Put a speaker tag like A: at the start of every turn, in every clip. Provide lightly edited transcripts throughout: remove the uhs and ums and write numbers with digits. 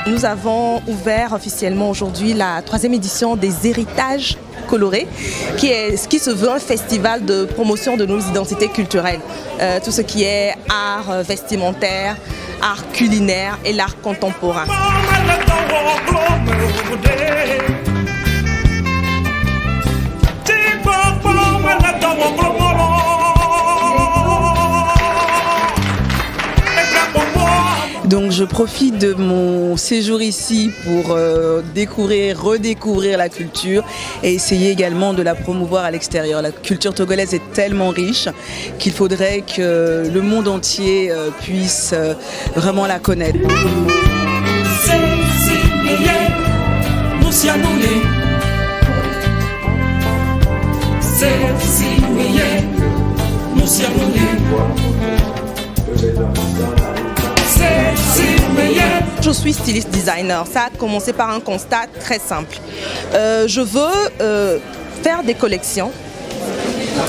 A: Nous avons ouvert officiellement aujourd'hui la 3e édition des Héritages colorés, qui se veut un festival de promotion de nos identités culturelles. Tout ce qui est art vestimentaire, art culinaire et l'art contemporain.
B: Donc je profite de mon séjour ici pour redécouvrir la culture et essayer également de la promouvoir à l'extérieur. La culture togolaise est tellement riche qu'il faudrait que le monde entier puisse vraiment la connaître.
A: Je suis styliste designer. Ça a commencé par un constat très simple. Je veux faire des collections.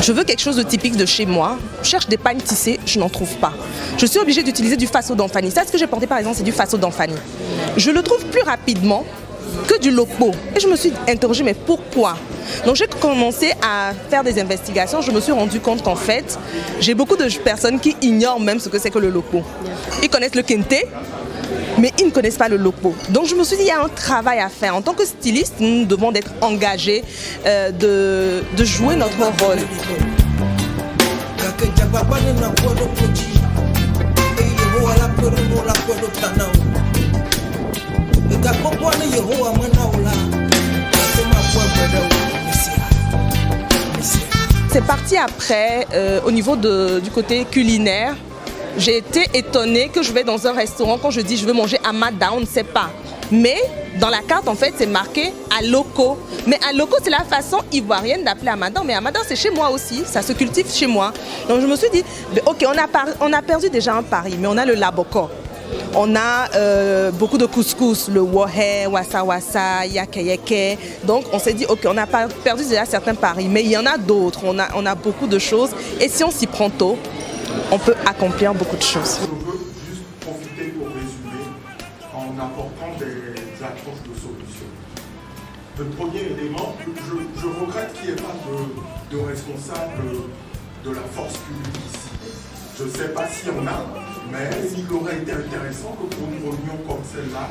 A: Je veux quelque chose de typique de chez moi. Je cherche des pagnes tissées, je n'en trouve pas. Je suis obligée d'utiliser du faso d'Anfani. Ça, ce que j'ai porté par exemple, c'est du faso d'Anfani. Je le trouve plus rapidement que du lopo. Et je me suis interrogée, mais pourquoi? Donc j'ai commencé à faire des investigations. Je me suis rendu compte qu'en fait, j'ai beaucoup de personnes qui ignorent même ce que c'est que le lopo. Ils connaissent le kente, mais ils ne connaissent pas le lopo. Donc je me suis dit, il y a un travail à faire. En tant que styliste, nous devons être engagés, de jouer notre rôle. C'est parti après, au niveau du côté culinaire. J'ai été étonnée que je vais dans un restaurant, quand je dis je veux manger amada, on ne sait pas. Mais dans la carte, en fait, c'est marqué aloko. Mais aloko, c'est la façon ivoirienne d'appeler amada. Mais amada, c'est chez moi aussi, ça se cultive chez moi. Donc je me suis dit, ok, on a perdu déjà un pari, mais on a le laboko. On a beaucoup de couscous, le wohe, wassa wassa, yake yake. Donc on s'est dit, ok, on a perdu déjà certains paris, mais il y en a d'autres. On a beaucoup de choses. Et si on s'y prend tôt, on peut accomplir beaucoup de choses.
C: Je veux juste profiter pour résumer en apportant des approches de solutions. Le premier élément, je regrette qu'il n'y ait pas de responsable de la force publique ici. Je ne sais pas s'il y en a, mais il aurait été intéressant que pour une réunion comme celle-là,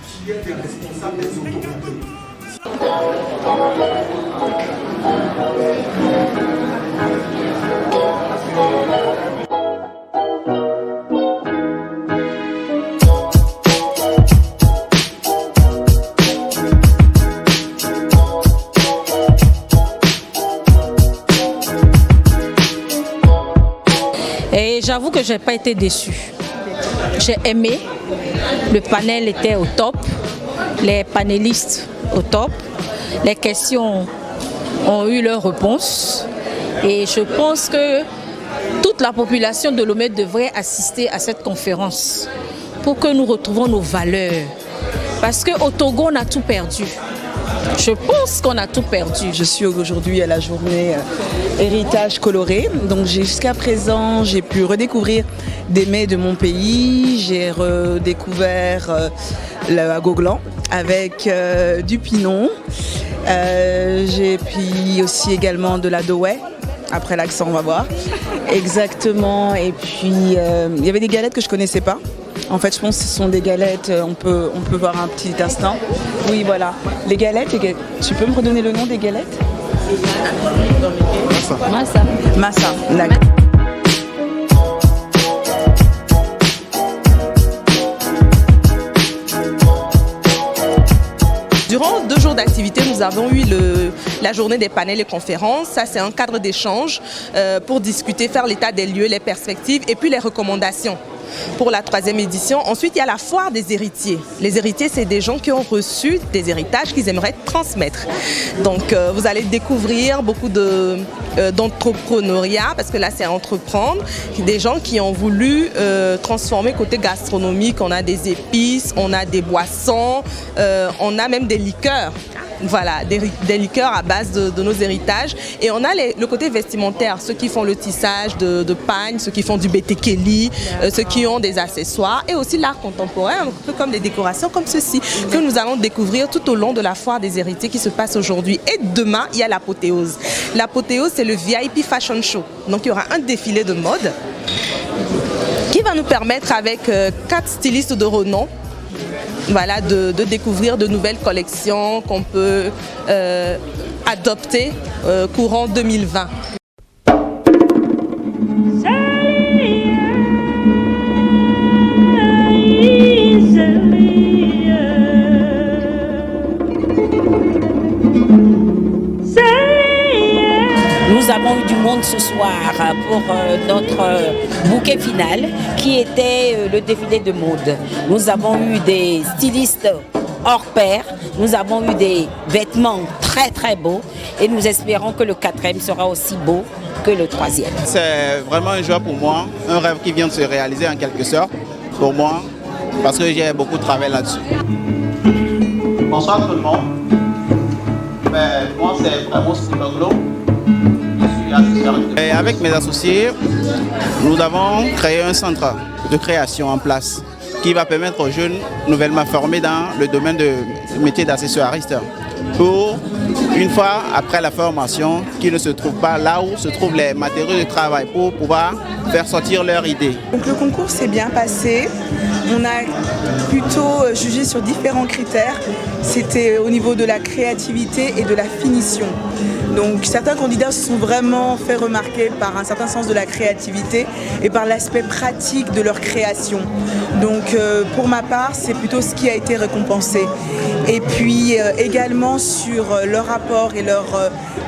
C: qu'il y ait des responsables des autorités.
D: Et j'avoue que je n'ai pas été déçue. J'ai aimé, le panel était au top, les panélistes au top, les questions ont eu leur réponse et je pense que toute la population de Lomé devrait assister à cette conférence pour que nous retrouvons nos valeurs. Parce qu'au Togo, on a tout perdu. Je pense qu'on a tout perdu.
B: Je suis aujourd'hui à la journée Héritage coloré. Donc jusqu'à présent, j'ai pu redécouvrir des mets de mon pays. J'ai redécouvert le goglan avec du pinon. J'ai puis aussi également de la doway. Après l'accent, on va voir. Exactement. Et puis, il y avait des galettes que je ne connaissais pas. En fait, je pense que ce sont des galettes, on peut voir un petit instant. Oui, voilà. Les galettes, tu peux me redonner le nom des galettes?
D: Massa.
B: Massa, d'accord.
A: Durant 2 jours d'activité, nous avons eu la journée des panels et conférences. Ça, c'est un cadre d'échange pour discuter, faire l'état des lieux, les perspectives et puis les recommandations. pour la 3e édition. Ensuite, il y a la foire des héritiers. Les héritiers, c'est des gens qui ont reçu des héritages qu'ils aimeraient transmettre. Donc, vous allez découvrir beaucoup d'entrepreneuriat, parce que là, c'est entreprendre. Des gens qui ont voulu transformer côté gastronomique. On a des épices, on a des boissons, on a même des liqueurs. Voilà, des liqueurs à base de nos héritages. Et on a le côté vestimentaire, ceux qui font le tissage de pagnes, ceux qui font du bétékéli, ceux qui ont des accessoires, et aussi l'art contemporain, un peu comme des décorations comme ceci, que nous allons découvrir tout au long de la foire des héritiers qui se passe aujourd'hui. Et demain, il y a l'apothéose. L'apothéose, c'est le VIP Fashion Show. Donc il y aura un défilé de mode qui va nous permettre, avec 4 stylistes de renom, voilà, de découvrir de nouvelles collections qu'on peut adopter courant 2020.
E: Nous avons eu du monde ce soir pour notre bouquet final qui était le défilé de mode. Nous avons eu des stylistes hors pair, nous avons eu des vêtements très très beaux et nous espérons que le 4e sera aussi beau que le 3e.
F: C'est vraiment une joie pour moi, un rêve qui vient de se réaliser en quelque sorte pour moi parce que j'ai beaucoup travaillé là-dessus. Bonsoir tout le monde. Moi c'est vraiment Stimoglo. Et avec mes associés, nous avons créé un centre de création en place qui va permettre aux jeunes nouvellement formés dans le domaine du métier d'accessoiriste pour, une fois après la formation, qu'ils ne se trouvent pas là où se trouvent les matériaux de travail pour pouvoir faire sortir leurs idées.
B: Donc le concours s'est bien passé. On a plutôt jugé sur différents critères. C'était au niveau de la créativité et de la finition. Donc certains candidats se sont vraiment fait remarquer par un certain sens de la créativité et par l'aspect pratique de leur création. Donc pour ma part, c'est plutôt ce qui a été récompensé. Et puis également sur leur rapport et leur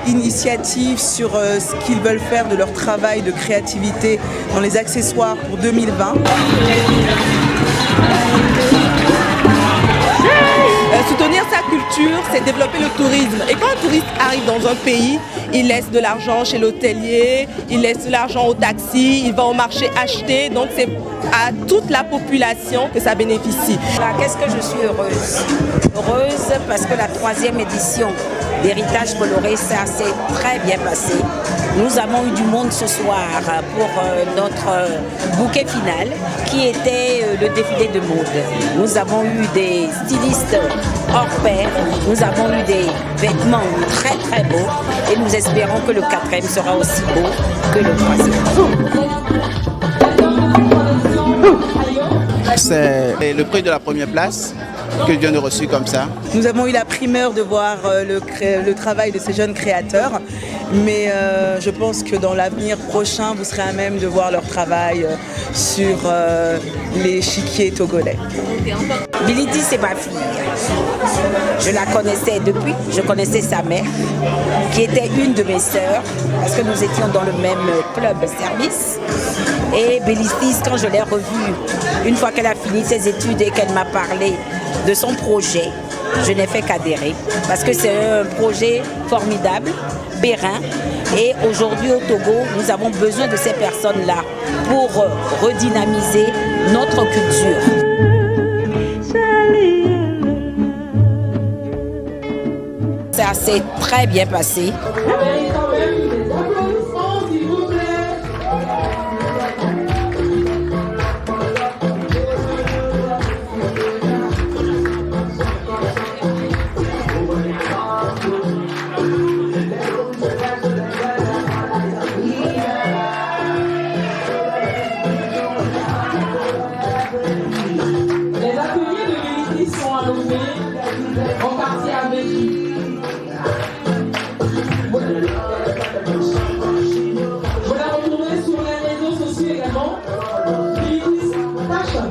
B: initiative sur ce qu'ils veulent faire de leur travail de créativité dans les accessoires pour 2020.
A: Soutenir sa culture, c'est développer le tourisme. Et quand un touriste arrive dans un pays, il laisse de l'argent chez l'hôtelier, il laisse de l'argent au taxi, il va au marché acheter. Donc c'est à toute la population que ça bénéficie.
E: Qu'est-ce que je suis heureuse? Heureuse parce que la 3e édition d'Héritage Coloré, ça s'est très bien passé. Nous avons eu du monde ce soir pour notre bouquet final qui était le défilé de mode. Nous avons eu des stylistes hors pair, nous avons eu des vêtements très très beaux et nous espérons que le 4e sera aussi beau que le 3e.
F: C'est le prix de la première place que je viens de reçu comme ça.
B: Nous avons eu la primeur de voir le travail de ces jeunes créateurs, mais je pense que dans l'avenir prochain, vous serez à même de voir leur travail sur l'échiquier togolais.
E: Bility, c'est ma fille. Je la connaissais depuis, je connaissais sa mère, qui était une de mes sœurs, parce que nous étions dans le même club service. Et Bility, quand je l'ai revue, une fois qu'elle a fini ses études et qu'elle m'a parlé de son projet, je n'ai fait qu'adhérer, parce que c'est un projet formidable, périn. Et aujourd'hui au Togo, nous avons besoin de ces personnes-là pour redynamiser notre culture. Ça s'est très bien passé.
G: Les ateliers de Bility sont annoncés en partie avec vous la retrouvez sur les réseaux sociaux également. Bility Fashion.